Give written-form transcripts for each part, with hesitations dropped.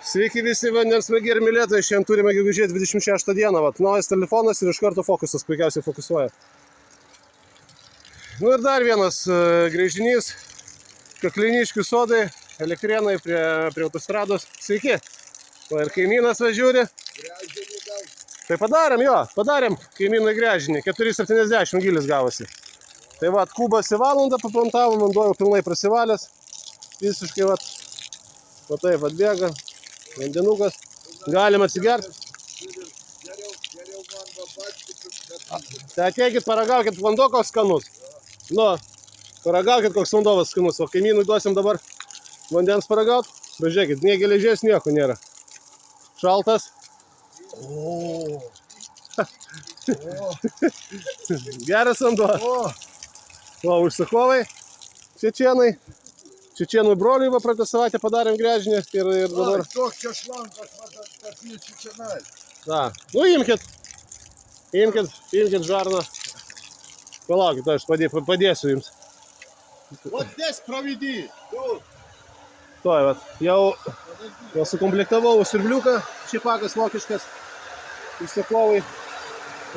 Sveiki visi vandens mėgėjai ir mylėtojai, šiandien turime gegužės 26 dieną, naujas telefonas ir iš karto fokusas puikiausiai fokusuoja. Nu ir dar vienas grįžinys, Kakliniškių sodai, Elektrėnai prie autostrados. Sveiki, va ir kaimynas važiūri. Tai padarėm kaimynui gręžinį, 4,70 gilis gavosi. Tai va, kubas į valandą paplantavom, vanduo jau pilnai prasivalęs, visiškai va taip atbėga. Vandenukas, galim atsigerti. Tai ateikit, paragaukit, vanduo koks skanus. Nu, paragaukit, koks vandovas skanus. O kaimynui duosim dabar vandens paragaut. Pažiūrėkit, nie geležies, nieko nėra. Šaltas. Geras vanduo. O, užsakovai, čečėnai. Čečėnų broliui praeitą savaitę padarėm gręžinį ir dabar... Toks čia šlankas, kad čečėnai. Da, nu imkit žarną. Palaukit, aš padėsiu jums. Вот здесь проведи. Toj, vat, jau sukomplektavau siurbliuką, šipakas vokiškas, užsakovai.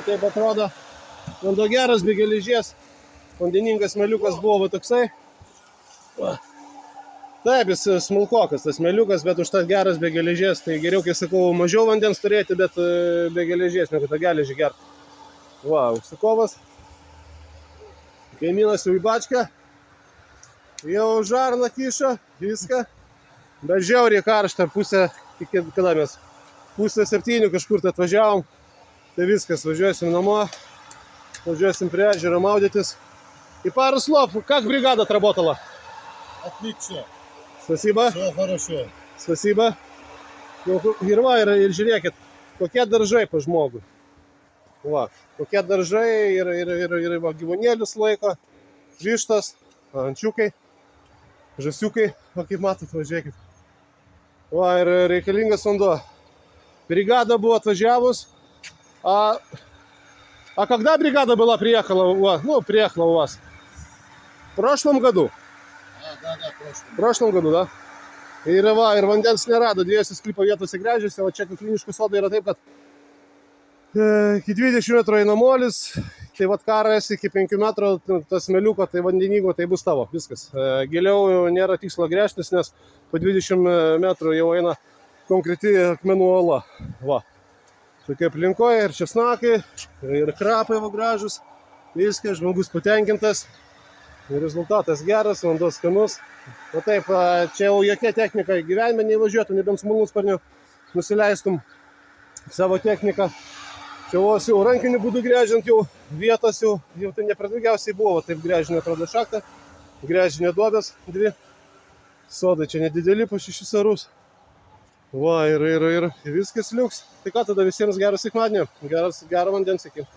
Taip atrodo, vanduo geras, be geležies, vandeningas meliukas buvo toksai. Taip, jis smulkokas, tas meliukas, bet užtat geras be geležies, tai geriau, kai sakau, mažiau vandens turėti, bet be geležies, negu tą geležį gerti. Va, užsakovas, kaimynas jau į bačką, jau žarną kiša, viską, bet žiauriai karšta, kada mes, 6:30 kažkur tai atvažiavom, tai viskas, važiuosim namo, važiuosim prie ežero maudytis. И пару слов, как бригада отработала? Отлично. Спасибо. Все хорошо. Spasiba. Ir va, ir žiūrėkit, kokie daržai pa žmogui. Va, kokie daržai ir va, gyvūnėlius laiko, vištos, ančiukai, žasiukai, va, kaip matot, važiuokit. Va, ir reikalingas vanduo. Бригада buvo отважавус. А когда бригада была приехала у вас? Ну, приехала у вас. В прошлом году? Да, В прошлом году, да? Ir va, ir vandens nerado, dviejose sklypo vietose gręžiasi, o čia Kakliniškių sodai yra taip, kad iki 20 metrų eina molis, tai vat karas iki 5 metrų tas meliuko, tai vandenygo, tai bus tavo, viskas. Giliau nėra tikslo gręžtis, nes po 20 metrų jau eina konkreti akmenų uola. Va, tokia aplinkoje ir česnakai, ir krapai va gražus, viskas, žmogus patenkintas. Rezultatas geras, vanduo skanus. O taip, čia jau jokia technika gyvenime neįvažiuotų, nebent smulnusparniu nusileistum savo techniką. Čia vos jau rankiniu būdu gręžiant jau vietos jau tai nepradaugiausiai buvo, taip gręžinė atrodo šaktą, gręžinė duobės 2, sodai čia nedideli po 6 arus. Va, ir viskas liuks. Tai ką tada visiems gero sekmadienio, gero vandens iki.